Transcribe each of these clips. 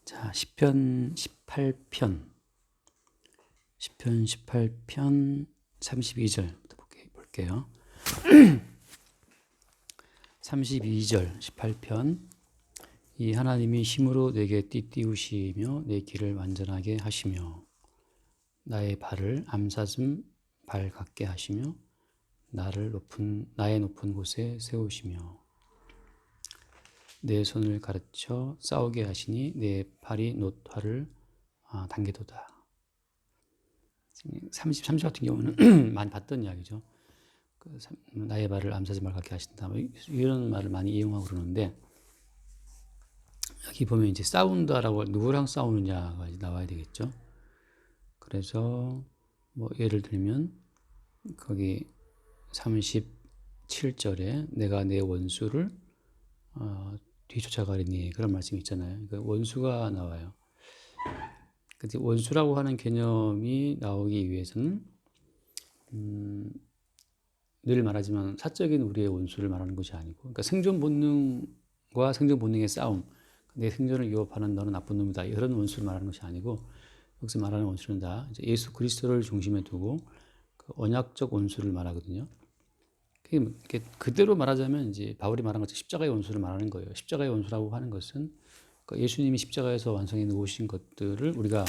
자, 시편 18편 32절부터 볼게요. 32절 18편. 이 하나님이 힘으로 내게 띠띠우시며 내 길을 완전하게 하시며 나의 발을 암사슴 발 같게 하시며 나의 높은 곳에 세우시며 내 손을 가르쳐 싸우게 하시니 내 팔이 놋화를 당기도다. 30 같은 경우는 많이 봤던 이야기죠. 나의 발을 암사슴 발 같게 하신다. 이런 말을 많이 이용하고 그러는데, 여기 보면 이제 싸운다라고 누구랑 싸우느냐가 나와야 되겠죠. 그래서 예를 들면 거기 37절에 내가 내 원수를 뒤쫓아가리니, 그런 말씀이 있잖아요. 그러니까 원수가 나와요. 근데 원수라고 하는 개념이 나오기 위해서는 늘 말하지만 사적인 우리의 원수를 말하는 것이 아니고, 그러니까 생존 본능과 생존 본능의 싸움, 내 생존을 위협하는 너는 나쁜 놈이다, 이런 원수를 말하는 것이 아니고, 여기서 말하는 원수는 다 이제 예수 그리스도를 중심에 두고 그 언약적 원수를 말하거든요. 그대로 말하자면 이제 바울이 말한 것처럼 십자가의 원수를 말하는 거예요. 십자가의 원수라고 하는 것은 예수님이 십자가에서 완성해 놓으신 것들을 우리가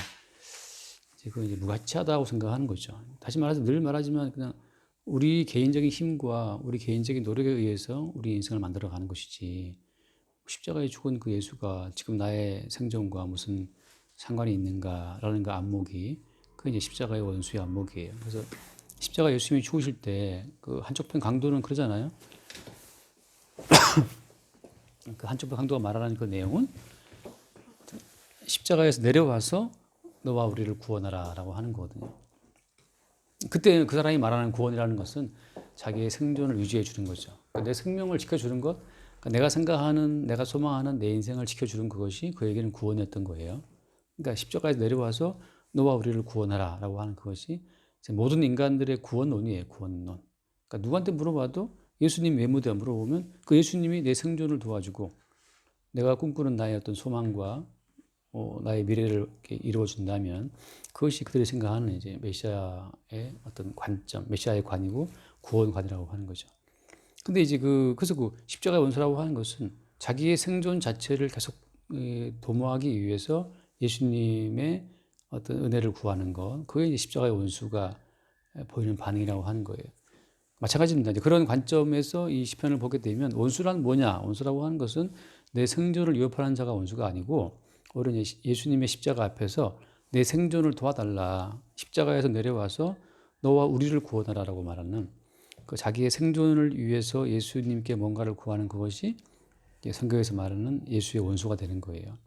이제 무가치하다고 생각하는 거죠. 다시 말해서 늘 말하지만 그냥 우리 개인적인 힘과 우리 개인적인 노력에 의해서 우리 인생을 만들어가는 것이지, 십자가에 죽은 그 예수가 지금 나의 생존과 무슨 상관이 있는가라는 그 안목이, 그게 이제 십자가의 원수의 안목이에요. 그래서 십자가 예수님이 죽으실 때 그 한쪽 편 강도는 그러잖아요. 그 한쪽 편 강도가 말하는 그 내용은 십자가에서 내려와서 너와 우리를 구원하라라고 하는 거거든요. 그때 그 사람이 말하는 구원이라는 것은 자기의 생존을 유지해 주는 거죠. 그러니까 내 생명을 지켜주는 것, 그러니까 내가 생각하는, 내가 소망하는 내 인생을 지켜주는 그것이 그에게는 구원이었던 거예요. 그러니까 십자가에서 내려와서 너와 우리를 구원하라라고 하는 그것이 모든 인간들의 구원론이에요. 구원론. 그러니까 누구한테 물어봐도 예수님 왜 무대야 물어보면 그 예수님이 내 생존을 도와주고 내가 꿈꾸는 나의 어떤 소망과 나의 미래를 이렇게 이루어준다면 그것이 그들이 생각하는 이제 메시아의 어떤 관점, 메시아의 관이고 구원관이라고 하는 거죠. 근데 이제 그래서 그 십자가의 원수라고 하는 것은 자기의 생존 자체를 계속 도모하기 위해서 예수님의 어떤 은혜를 구하는 것, 그게 이제 십자가의 원수가 보이는 반응이라고 하는 거예요. 마찬가지입니다. 이제 그런 관점에서 이 시편을 보게 되면 원수란 뭐냐? 원수라고 하는 것은 내 생존을 위협하는 자가 원수가 아니고, 오히려 예수님의 십자가 앞에서 내 생존을 도와달라, 십자가에서 내려와서 너와 우리를 구원하라라고 말하는 그 자기의 생존을 위해서 예수님께 뭔가를 구하는 그것이 성경에서 말하는 예수의 원수가 되는 거예요.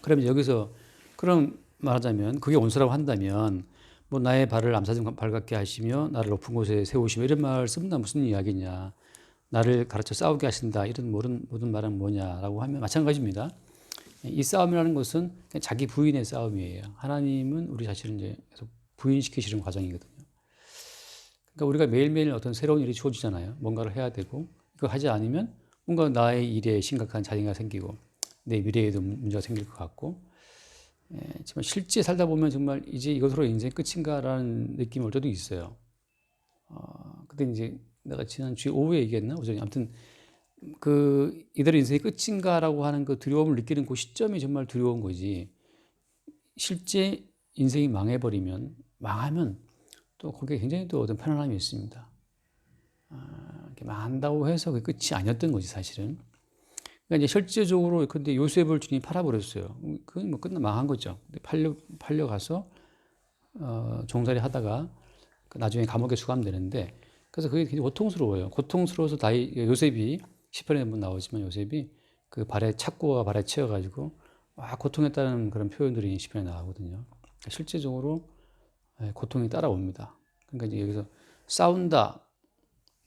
그러면 여기서 그럼 말하자면 그게 원수라고 한다면 나의 발을 암사슴 발 같게 하시며 나를 높은 곳에 세우시며, 이런 말 쓰면 무슨 이야기냐, 나를 가르쳐 싸우게 하신다, 이런 모든 말은 뭐냐라고 하면 마찬가지입니다. 이 싸움이라는 것은 그냥 자기 부인의 싸움이에요. 하나님은 우리 자신을 이제 계속 부인시키시는 과정이거든요. 그러니까 우리가 매일매일 어떤 새로운 일이 주어지잖아요. 뭔가를 해야 되고, 이거 하지 않으면 뭔가 나의 일에 심각한 자리가 생기고 내 미래에도 문제가 생길 것 같고, 정말 실제 살다 보면 정말 이제 이것으로 인생 끝인가라는 느낌이 올 때도 있어요. 근데 이제 내가 지난 주에 오후에 얘기했나? 오전에. 아무튼 이들의 인생이 끝인가라고 하는 그 두려움을 느끼는 그 시점이 정말 두려운 거지. 실제 인생이 망하면 또 거기에 굉장히 또 어떤 편안함이 있습니다. 망한다고 해서 그게 끝이 아니었던 거지, 사실은. 그러니까 이제 실제적으로 근데 요셉을 주님이 팔아버렸어요. 그건 망한 거죠. 팔려가서 종살이 하다가 나중에 감옥에 수감되는데, 그래서 그게 굉장히 고통스러워요. 고통스러워서 요셉이 시편에 한번 나오지만 요셉이 그 착고가 발에 채여가지고 고통했다는 그런 표현들이 시편에 나오거든요. 실제적으로 고통이 따라옵니다. 그러니까 이제 여기서 싸운다,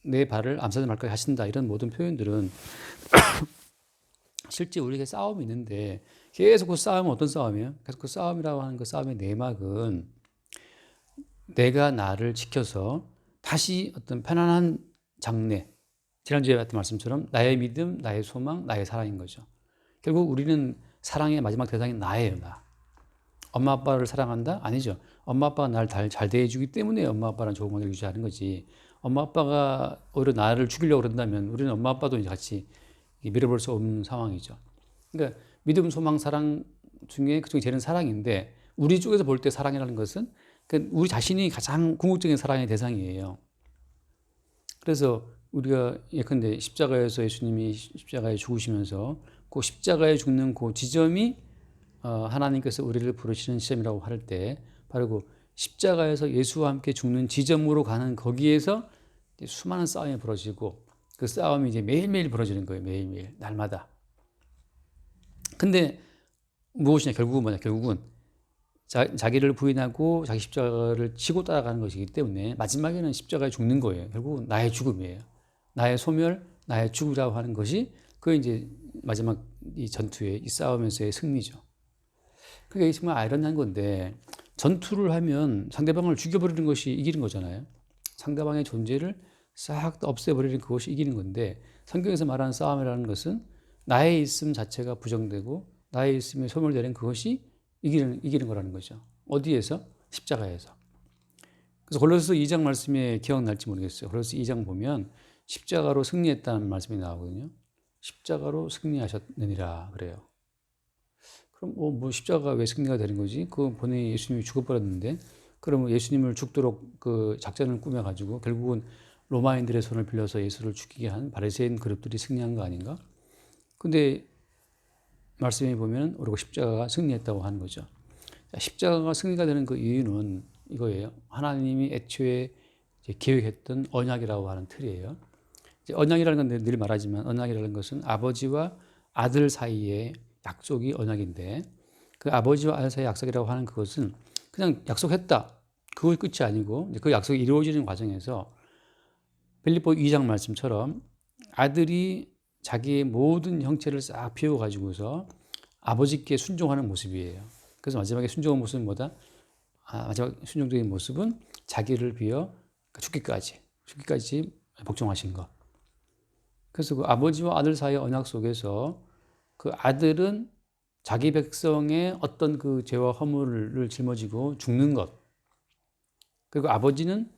내 발을 암사슴 발까지 하신다, 이런 모든 표현들은 실제 우리에게 싸움이 있는데, 계속 그 싸움은 어떤 싸움이에요? 계속 그 싸움이라고 하는 그 싸움의 내막은 내가 나를 지켜서 다시 어떤 편안한 장래, 지난주에 봤던 말씀처럼 나의 믿음, 나의 소망, 나의 사랑인 거죠. 결국 우리는 사랑의 마지막 대상이 나예요, 나. 엄마 아빠를 사랑한다? 아니죠. 엄마 아빠가 나를 잘 대해주기 때문에 엄마 아빠랑 좋은 관계를 유지하는 거지. 엄마 아빠가 오히려 나를 죽이려고 그런다면 우리는 엄마 아빠도 이제 같이 밀어볼 수 없는 상황이죠. 그러니까 믿음, 소망, 사랑 중에 그중에 제일 사랑인데 우리 쪽에서 볼 때 사랑이라는 것은 우리 자신이 가장 궁극적인 사랑의 대상이에요. 그래서 우리가 예컨대 십자가에서 예수님이 십자가에 죽으시면서 그 십자가에 죽는 그 지점이 하나님께서 우리를 부르시는 지점이라고 할 때 바로 그 십자가에서 예수와 함께 죽는 지점으로 가는 거기에서 수많은 싸움이 벌어지고 그 싸움이 이제 매일매일 벌어지는 거예요. 매일매일 날마다. 근데 무엇이냐 결국은 뭐냐 결국은 자기를 부인하고 자기 십자가를 지고 따라가는 것이기 때문에 마지막에는 십자가에 죽는 거예요. 결국은 나의 죽음이에요. 나의 소멸, 나의 죽으라고 하는 것이 그 이제 마지막 이 전투의 이 싸움에서의 승리죠. 그게 정말 아이러니한 건데 전투를 하면 상대방을 죽여버리는 것이 이기는 거잖아요. 상대방의 존재를 싹 다 없애버리는 그것이 이기는 건데 성경에서 말하는 싸움이라는 것은 나의 있음 자체가 부정되고 나의 있음이 소멸되는 그것이 이기는 거라는 거죠. 어디에서? 십자가에서. 그래서 골로새 2장 말씀에 기억날지 모르겠어요. 골로새 2장 보면 십자가로 승리했다는 말씀이 나오거든요. 십자가로 승리하셨느니라 그래요. 그럼 뭐 십자가가 왜 승리가 되는 거지? 그 본인이 예수님이 죽어버렸는데 그러면 예수님을 죽도록 그 작전을 꾸며가지고 결국은 로마인들의 손을 빌려서 예수를 죽이게 한 바리새인 그룹들이 승리한 거 아닌가? 근데 말씀에 보면 우리가 십자가가 승리했다고 하는 거죠. 십자가가 승리가 되는 그 이유는 이거예요. 하나님이 애초에 계획했던 언약이라고 하는 틀이에요. 언약이라는 건 늘 말하지만 언약이라는 것은 아버지와 아들 사이의 약속이 언약인데 그 아버지와 아들 사이의 약속이라고 하는 그것은 그냥 약속했다. 그것이 끝이 아니고 그 약속이 이루어지는 과정에서 빌립보 2장 말씀처럼 아들이 자기의 모든 형체를 싹 비워가지고서 아버지께 순종하는 모습이에요. 그래서 마지막에 순종한 모습은 뭐다? 마지막 순종적인 모습은 자기를 비워 죽기까지 복종하신 것. 그래서 그 아버지와 아들 사이의 언약 속에서 그 아들은 자기 백성의 어떤 그 죄와 허물을 짊어지고 죽는 것. 그리고 아버지는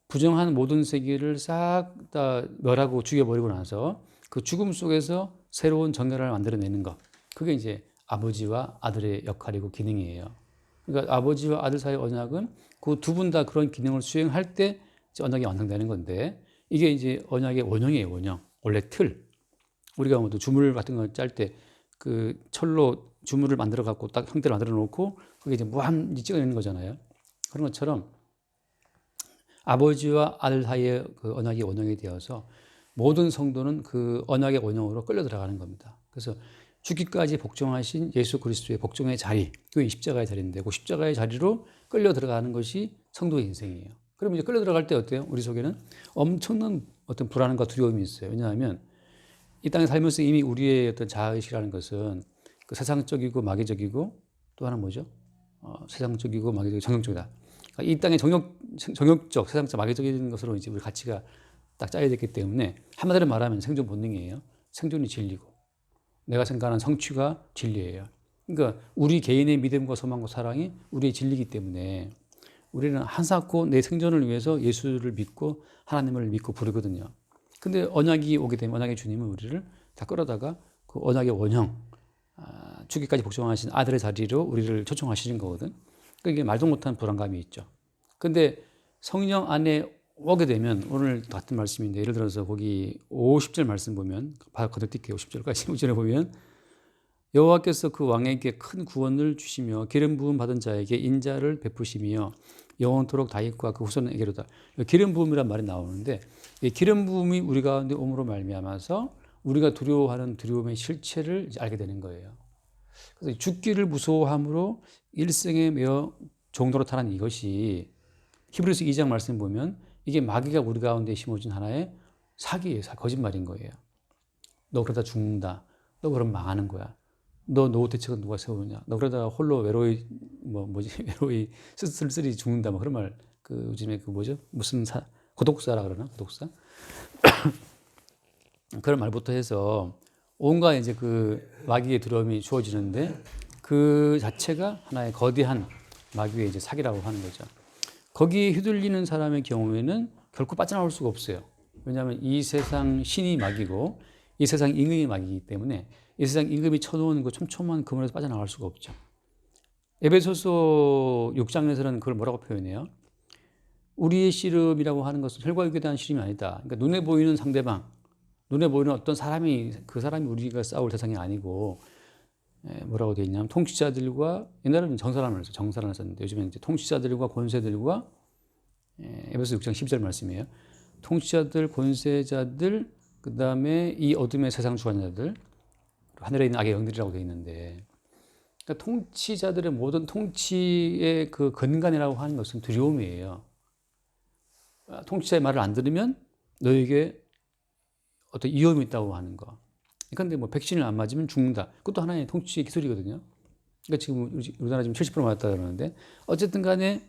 부정한 모든 세계를 싹 다 멸하고 죽여버리고 나서 그 죽음 속에서 새로운 정결을 만들어내는 것. 그게 이제 아버지와 아들의 역할이고 기능이에요. 그러니까 아버지와 아들 사이의 언약은 그 두 분 다 그런 기능을 수행할 때 언약이 완성되는 건데 이게 이제 언약의 원형이에요, 원형. 원래 틀. 우리가 뭐 주물 같은 거 짤 때 그 철로 주물을 만들어 갖고 딱 형태를 만들어 놓고 그게 이제 무한 찍어내는 거잖아요. 그런 것처럼 아버지와 아들 사이의 그 언약이 원형이 되어서 모든 성도는 그 언약의 원형으로 끌려 들어가는 겁니다. 그래서 죽기까지 복종하신 예수 그리스도의 복종의 자리, 그게 십자가의 자리인데 그 십자가의 자리로 끌려 들어가는 것이 성도의 인생이에요. 그러면 이제 끌려 들어갈 때 어때요? 우리 속에는 엄청난 어떤 불안함과 두려움이 있어요. 왜냐하면 이 땅에 살면서 이미 우리의 어떤 자아의식이라는 것은 그 세상적이고 마귀적이고 또 하나 뭐죠? 세상적이고 마귀적이고 정욕적이다. 그러니까 이 땅의 정욕적, 세상적, 마귀적인 것으로 이제 우리 가치가 딱 짜야 됐기 때문에 한마디로 말하면 생존 본능이에요. 생존이 진리고 내가 생각하는 성취가 진리예요. 그러니까 우리 개인의 믿음과 소망과 사랑이 우리의 진리이기 때문에 우리는 한사코 내 생존을 위해서 예수를 믿고 하나님을 믿고 부르거든요. 근데 언약이 오게 되면 언약의 주님은 우리를 다 끌어다가 그 언약의 원형, 죽기까지 복종하신 아들의 자리로 우리를 초청하시는 거거든. 그게 말도 못한 불안감이 있죠. 근데 성령 안에 오게 되면 오늘 같은 말씀인데 예를 들어서 거기 50절 말씀 보면 거듭뛸게요. 50절까지 50절에 보면 여호와께서 그 왕에게 큰 구원을 주시며 기름 부음 받은 자에게 인자를 베푸시며 영원토록 다윗과 그 후손에게로다. 기름 부음이란 말이 나오는데 이 기름 부음이 우리 가운데 옴으로 말미암아서 우리가 두려워하는 두려움의 실체를 알게 되는 거예요. 그래서 죽기를 무서워함으로 일생에 매어 종로로 타는 이것이 히브리서 2장 말씀 보면 이게 마귀가 우리 가운데 심어준 하나의 사기예요. 거짓말인 거예요. 너 그러다 죽는다. 너 그럼 망하는 거야. 너 노후 대책은 누가 세우느냐. 너 그러다가 홀로 외로이 외로이 쓸쓸히 죽는다. 뭐 그런 말 요즘에 뭐죠? 무슨 고독사라 그러나? 고독사? 그런 말부터 해서 온갖 이제 그 마귀의 두려움이 주어지는데 그 자체가 하나의 거대한 마귀의 이제 사기라고 하는 거죠. 거기에 휘둘리는 사람의 경우에는 결코 빠져나올 수가 없어요. 왜냐하면 이 세상 신이 마귀고 이 세상 임금이 마귀이기 때문에 이 세상 임금이 쳐놓은 그 촘촘한 그물에서 빠져나갈 수가 없죠. 에베소서 6장에서는 그걸 뭐라고 표현해요? 우리의 씨름이라고 하는 것은 혈과 육에 대한 씨름이 아니다. 그러니까 눈에 보이는 상대방, 눈에 보이는 어떤 사람이 그 사람이 우리가 싸울 대상이 아니고 뭐라고 되어 있냐면 통치자들과 옛날에는 정사란을 썼는데 요즘에는 이제 통치자들과 권세들과 에베소 6장 12절 말씀이에요. 통치자들, 권세자들, 그 다음에 이 어둠의 세상 주관자들, 하늘에 있는 악의 영들이라고 되어 있는데, 그러니까 통치자들의 모든 통치의 그 근간이라고 하는 것은 두려움이에요. 통치자의 말을 안 들으면 너에게 어떤 위험이 있다고 하는 거. 그런데 뭐 백신을 안 맞으면 죽는다. 그것도 하나의 통치의 기술이거든요. 그러니까 지금 우리나라 지금 70% 맞았다 그러는데 어쨌든 간에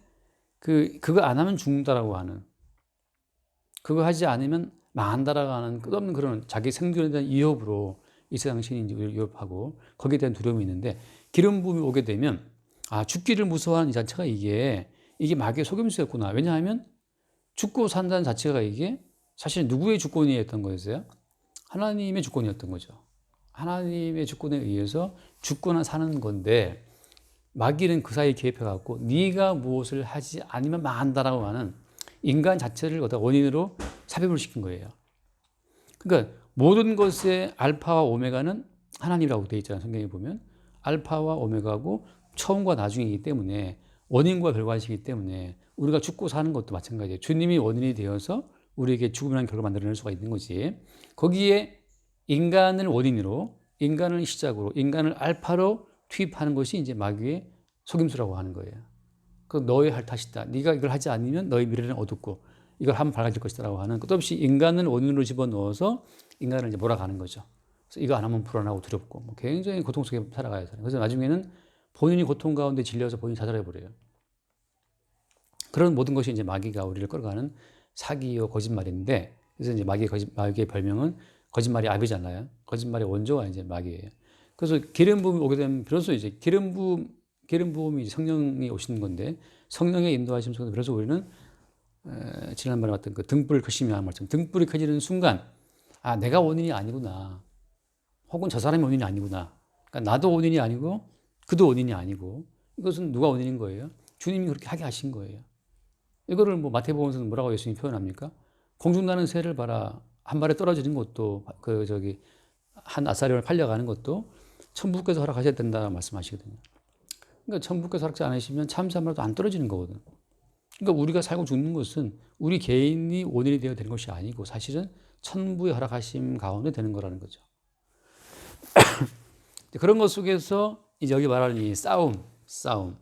그거 안 하면 죽는다라고 하는, 그거 하지 않으면 망한다라고 하는 끝없는 그런 자기 생존에 대한 위협으로 이 세상 신이 이제 우리를 위협하고 거기에 대한 두려움이 있는데, 기름 부음이 오게 되면 죽기를 무서워하는 이 자체가 이게 마귀의 속임수였구나. 왜냐하면 죽고 산다는 자체가 이게 사실 누구의 주권이었던 거였어요? 하나님의 주권이었던 거죠. 하나님의 주권에 의해서 죽거나 사는 건데 마귀는 그 사이에 개입해갖고 네가 무엇을 하지 않으면 망한다라고 하는 인간 자체를 원인으로 삽입을 시킨 거예요. 그러니까 모든 것의 알파와 오메가는 하나님이라고 되어 있잖아요. 성경에 보면 알파와 오메가고 처음과 나중이기 때문에 원인과 결과이기 때문에 우리가 죽고 사는 것도 마찬가지예요. 주님이 원인이 되어서 우리에게 죽음이라는 결과를 만들어낼 수가 있는 거지. 거기에 인간을 원인으로, 인간을 시작으로, 인간을 알파로 투입하는 것이 이제 마귀의 속임수라고 하는 거예요. 그 너의 할 탓이다. 네가 이걸 하지 않으면 너의 미래는 어둡고 이걸 하면 밝아질 것이다라고 하는, 끝없이 인간을 원인으로 집어넣어서 인간을 이제 몰아가는 거죠. 그래서 이거 안 하면 불안하고 두렵고 뭐 굉장히 고통 속에 살아가야 돼요. 그래서 나중에는 본인이 고통 가운데 질려서 본인이 자살해 버려요. 그런 모든 것이 이제 마귀가 우리를 끌어가는 사기요 거짓말인데, 그래서 이제 마귀의 별명은 거짓말의 아비잖아요. 거짓말의 원조가 이제 마귀예요. 그래서 기름 부음이 오게 되면 비로소 이제 기름 부음이 성령이 오시는 건데, 성령의 인도하심 속에서 비로소 우리는 지난번에 봤던 그 등불이 켜시며 하는 말처럼 등불이 켜지는 순간 내가 원인이 아니구나, 혹은 저 사람이 원인이 아니구나. 그러니까 나도 원인이 아니고 그도 원인이 아니고, 이것은 누가 원인인 거예요? 주님이 그렇게 하게 하신 거예요. 이거를 뭐 마태복음에서는 뭐라고 예수님이 표현합니까? 공중나는 새를 봐라. 한 발에 떨어지는 것도 한 아사리를 팔려가는 것도 천부께서 허락하셔야 된다 말씀하시거든요. 그러니까 천부께서 허락하지 않으시면 참새 한 마리도 안 떨어지는 거거든. 그러니까 우리가 살고 죽는 것은 우리 개인이 원인이 되어야 되는 것이 아니고 사실은 천부의 허락하심 가운데 되는 거라는 거죠. 그런 것 속에서 이제 여기 말하는 이 싸움.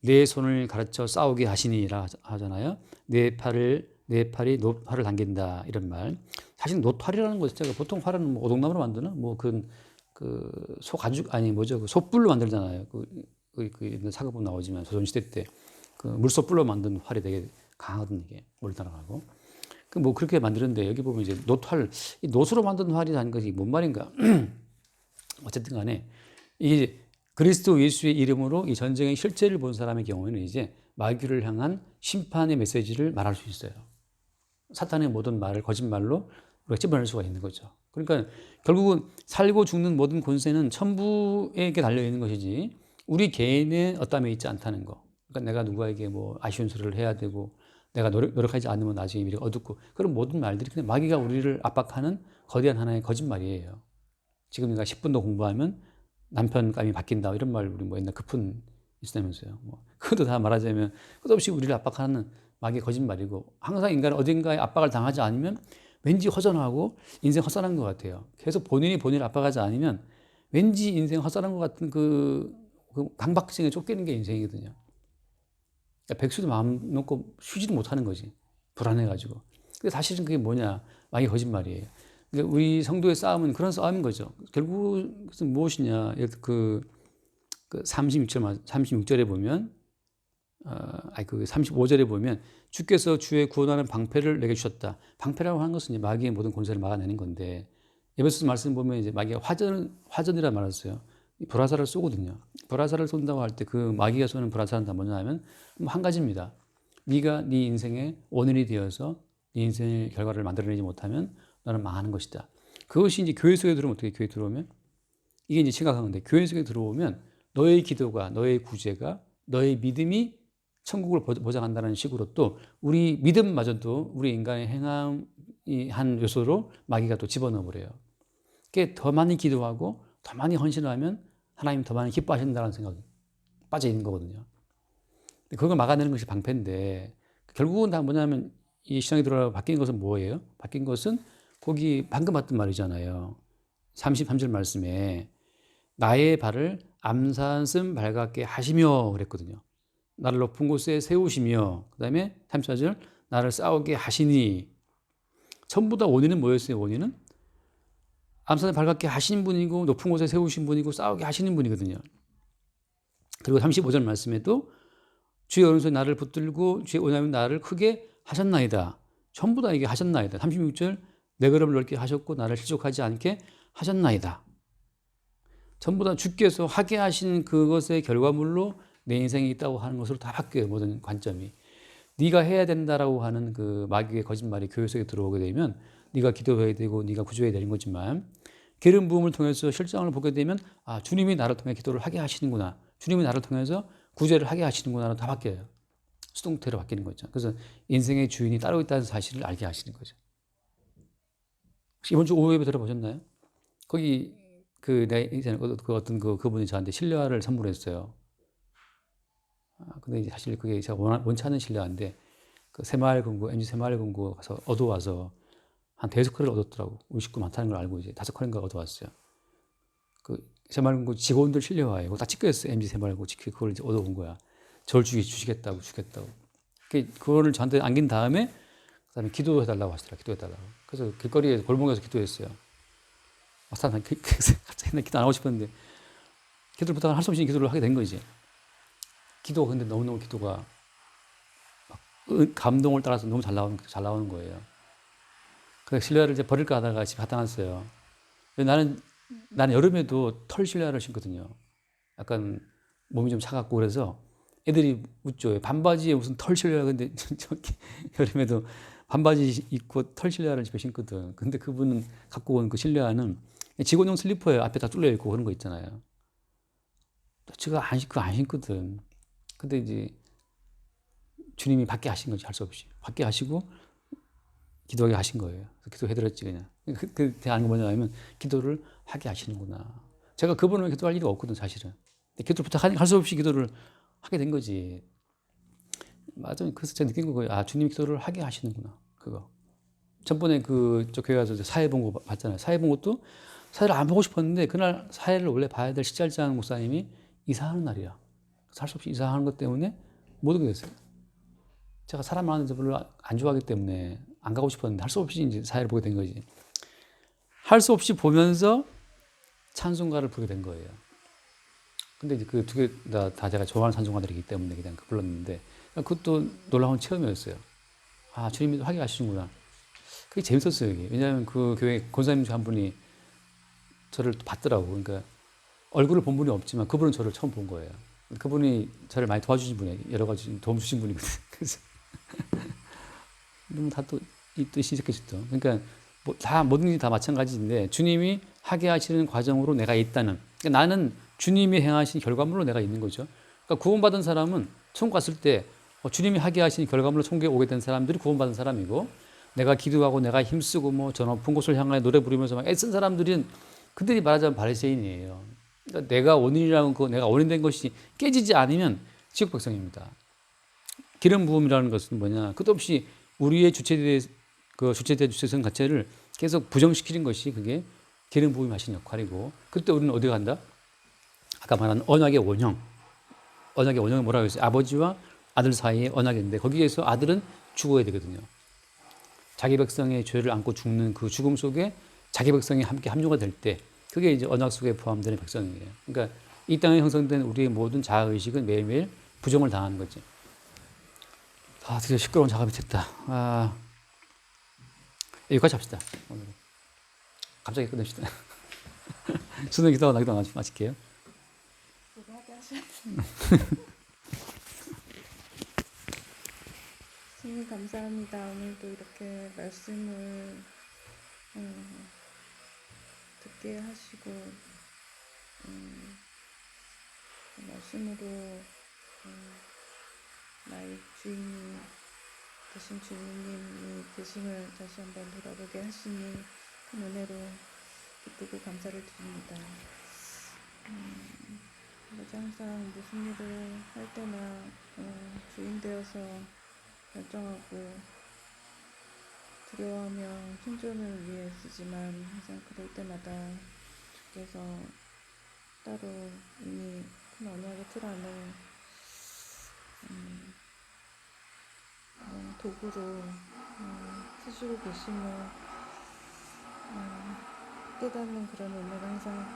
내 손을 가르쳐 싸우게 하시니라 하잖아요. 내 팔이 노팔을 당긴다, 이런 말. 사실 노팔이라는 것 자체가 보통 활은 뭐 오동나무로 만드나? 뭐 소 가죽 아니 뭐죠? 그 솥불로 만들잖아요. 그 사극본 나오지만 조선시대 때 그 물솥불로 만든 활이 되게 강하거든요. 이게 물 따라가고. 뭐 그렇게 만드는데 여기 보면 이제 이 노수로 만든 활이라는 것이 뭔 말인가? 어쨌든 간에 이게 그리스도 예수의 이름으로 이 전쟁의 실제를 본 사람의 경우에는 이제 마귀를 향한 심판의 메시지를 말할 수 있어요. 사탄의 모든 말을 거짓말로 우리가 찝어낼 수가 있는 거죠. 그러니까 결국은 살고 죽는 모든 권세는 천부에게 달려있는 것이지 우리 개인의 어담에 있지 않다는 거. 그러니까 내가 누구에게 뭐 아쉬운 소리를 해야 되고 내가 노력하지 않으면 나중에 미래가 어둡고, 그런 모든 말들이 그냥 마귀가 우리를 압박하는 거대한 하나의 거짓말이에요. 지금 내가 10분도 공부하면 남편감이 바뀐다, 이런 말 우리 뭐 옛날 급훈 있었다면서요. 뭐 그것도 다 말하자면 끝없이 우리를 압박하는 마귀의 거짓말이고, 항상 인간은 어딘가에 압박을 당하지 않으면 왠지 허전하고 인생 헛살한 것 같아요. 계속 본인을 압박하지 않으면 왠지 인생 헛살한 것 같은 그 강박증에 쫓기는 게 인생이거든요. 그러니까 백수도 마음 놓고 쉬지도 못하는 거지. 불안해가지고. 근데 사실은 그게 뭐냐? 마귀의 거짓말이에요. 그러니까 우리 성도의 싸움은 그런 싸움인 거죠. 결국은 무엇이냐? 그 36절에 보면, 35절에 보면 주께서 주의 구원하는 방패를 내게 주셨다. 방패라고 하는 것은 마귀의 모든 권세를 막아내는 건데, 에베소서 말씀 보면 이제 마귀가 화전이라 말했어요. 불화살을 쏘거든요. 불화살을 쏜다고 할 때 그 마귀가 쏘는 불화살은 다 뭐냐면 한 가지입니다. 네가 네 인생의 원인이 되어서 네 인생의 결과를 만들어내지 못하면 너는 망하는 것이다. 그것이 이제 교회 속에 들어오면 어떻게 교회 들어오면 이게 이제 심각한 건데 교회 속에 들어오면 너의 기도가 너의 구제가 너의 믿음이 천국을 보장한다는 식으로 또 우리 믿음마저도 우리 인간의 행함이 한 요소로 마귀가 또 집어넣어 버려요. 그게 더 많이 기도하고 더 많이 헌신하면 하나님 더 많이 기뻐하신다는 생각이 빠져 있는 거거든요. 그걸 막아내는 것이 방패인데 결국은 다 뭐냐면 이 시장에 들어가 바뀐 것은 뭐예요? 바뀐 것은 거기 방금 봤던 말이잖아요. 33절 말씀에 나의 발을 암산슴 밝게 하시며 그랬거든요. 나를 높은 곳에 세우시며 그 다음에 34절 나를 싸우게 하시니 전부 다 원인은 뭐였어요? 원인은 암산을 밝게 하신 분이고 높은 곳에 세우신 분이고 싸우게 하시는 분이거든요. 그리고 35절 말씀에도 주의 오른손에 나를 붙들고 주의 오른손에 나를 크게 하셨나이다. 전부 다 이게 하셨나이다. 36절 내 걸음을 넓게 하셨고 나를 실족하지 않게 하셨나이다. 전부 다 주께서 하게 하신 그것의 결과물로 내 인생이 있다고 하는 것으로 다 바뀌어요. 모든 관점이. 네가 해야 된다라고 하는 그 마귀의 거짓말이 교회 속에 들어오게 되면 네가 기도해야 되고 네가 구조해야 되는 거지만 기름 부음을 통해서 실상을 보게 되면 아 주님이 나를 통해 기도를 하게 하시는구나. 주님이 나를 통해서 구제를 하게 하시는구나로 다 바뀌어요. 수동태로 바뀌는 거죠. 그래서 인생의 주인이 따로 있다는 사실을 알게 하시는 거죠. 혹시 이번 주 오후 예배 들어보셨나요? 거기 그 어떤 그분이 저한테 신뢰화를 선물했어요. 근데 이제 사실 그게 제가 원치 않은 신뢰화인데 그 새마을금고 MG 새마을금고 가서 얻어와서 한 5건을 얻었더라고. 우리 식구 많다는 걸 알고 이제 5건인가 얻어왔어요. 그 새마을금고 직원들 신뢰화에 딱 찍혀있어요. MG 새마을금고 그걸 이제 얻어온 거야. 절 주시겠다고. 그거를 저한테 안긴 다음에 그다음에 기도해달라고 하시더라. 기도해달라고. 그래서 길거리에 골목에서 기도했어요. 갑자기 기도 안 하고 싶었는데 기도를 부탁을 할 수 없이 기도를 하게 된 거지. 근데 너무너무 기도가 감동을 따라서 너무 잘 나오는 거예요. 그래서 실내화를 이제 버릴까 하다가 집에 갖다 놨어요. 나는 여름에도 털 실내화를 신거든요. 약간 몸이 좀 차갑고 그래서 애들이 웃죠. 반바지에 무슨 털 실내화 근데 저기 여름에도 반바지 입고 털 실내화를 집에 신거든. 근데 그분은 갖고 온 그 실내화는 직원용 슬리퍼에 앞에 다 뚫려 있고 그런 거 있잖아요. 제가 그거 안 신거든. 근데 이제 주님이 받게 하신 거지, 할 수 없이. 받게 하시고 기도하게 하신 거예요. 기도해드렸지, 그냥. 그때 아는 거 뭐냐면 기도를 하게 하시는구나. 제가 그분을 기도할 일이 없거든, 사실은. 기도를 부탁하니까 할 수 없이 기도를 하게 된 거지. 맞아요. 그래서 제가 느낀 거예요. 아, 주님이 기도를 하게 하시는구나. 그거. 전번에 저 교회 가서 사회 본 거 봤잖아요. 사회 본 것도 사회를 안 보고 싶었는데 그날 사회를 원래 봐야 될 시찰장 목사님이 이사하는 날이야. 할 수 없이 이사하는 것 때문에 못 오게 됐어요. 제가 사람 많은 데 별로 안 좋아하기 때문에 안 가고 싶었는데 할 수 없이 이제 사회를 보게 된 거지. 할 수 없이 보면서 찬송가를 부르게 된 거예요. 근데 이제 그 두 개 다 제가 좋아하는 찬송가들이기 때문에 그냥 불렀는데 그것도 놀라운 체험이었어요. 아, 주님이 하게 하시는구나. 그게 재밌었어요, 이게. 왜냐하면 그 교회 권사님 중 한 분이 저를 봤더라고. 그러니까 얼굴을 본 분이 없지만 그분은 저를 처음 본 거예요. 그분이 저를 많이 도와주신 분이에요. 여러 가지 도움 주신 분이거든요. 그래서 다 또 이 뜻이 이렇게 있죠. 그러니까 모든 일이 다 마찬가지인데 주님이 하게 하시는 과정으로 내가 있다는. 그러니까 나는 주님이 행하신 결과물로 내가 있는 거죠. 그러니까 구원받은 사람은 천국 갔을 때 주님이 하게 하신 결과물로 천국에 오게 된 사람들이 구원받은 사람이고 내가 기도하고 내가 힘쓰고 저 높은 곳을 향해 노래 부르면서 막 애쓴 사람들은 그들이 말하자면 바리새인이에요. 그러니까 내가 원인이라고 내가 원인된 것이 깨지지 않으면 지옥 백성입니다. 기름 부음이라는 것은 뭐냐? 끝없이 우리의 주체성 자체를 계속 부정시키는 것이 그게 기름 부음이 하시는 역할이고 그때 우리는 어디 간다? 아까 말한 언약의 원형. 언약의 원형이 뭐라고 했어요? 아버지와 아들 사이의 언약인데 거기에서 아들은 죽어야 되거든요. 자기 백성의 죄를 안고 죽는 그 죽음 속에 자기 백성이 함께 합류가 될 때 그게 이제 언약 속에 포함되는 백성이에요. 그러니까 이 땅에 형성된 우리의 모든 자아의식은 매일매일 부정을 당하는 거지. 드디어 시끄러운 작업이 됐다. 여기까지 합시다. 오늘은. 갑자기 끝냅시다. 수능 기도하고 나기도 마칠게요. 수고하게 하셨습니다. 주님 감사합니다. 오늘도 이렇게 말씀을 듣게 하시고 말씀으로 나의 주인이 되신 주님이 되심을 다시 한번 돌아보게 하시니 큰 은혜로 기쁘고 감사를 드립니다. 그래서 항상 무슨 일을 할 때나 주인 되어서 결정하고 두려워하며 생존을 위해 쓰지만 항상 그럴 때마다 주께서 따로 이미 큰 언약의 틀 안에 도구로 쓰시고 계심을 깨닫는 그런 은혜를 항상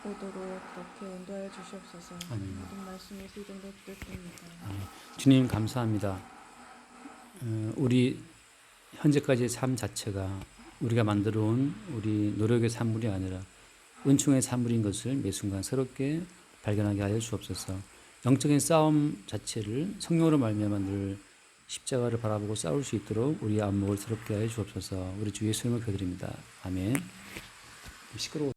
따라오도록 그렇게 인도하여 주시옵소서. 모든 말씀을 이름으로 기도드립니다. 주님 감사합니다. 우리 현재까지의 삶 자체가 우리가 만들어온 우리 노력의 산물이 아니라 은총의 산물인 것을 매 순간 새롭게 발견하게 하여 주옵소서. 영적인 싸움 자체를 성령으로 말미암아 늘 십자가를 바라보고 싸울 수 있도록 우리의 안목을 새롭게 하여 주옵소서. 우리 주 예수님을 기도드립니다. 아멘. 시끄러워.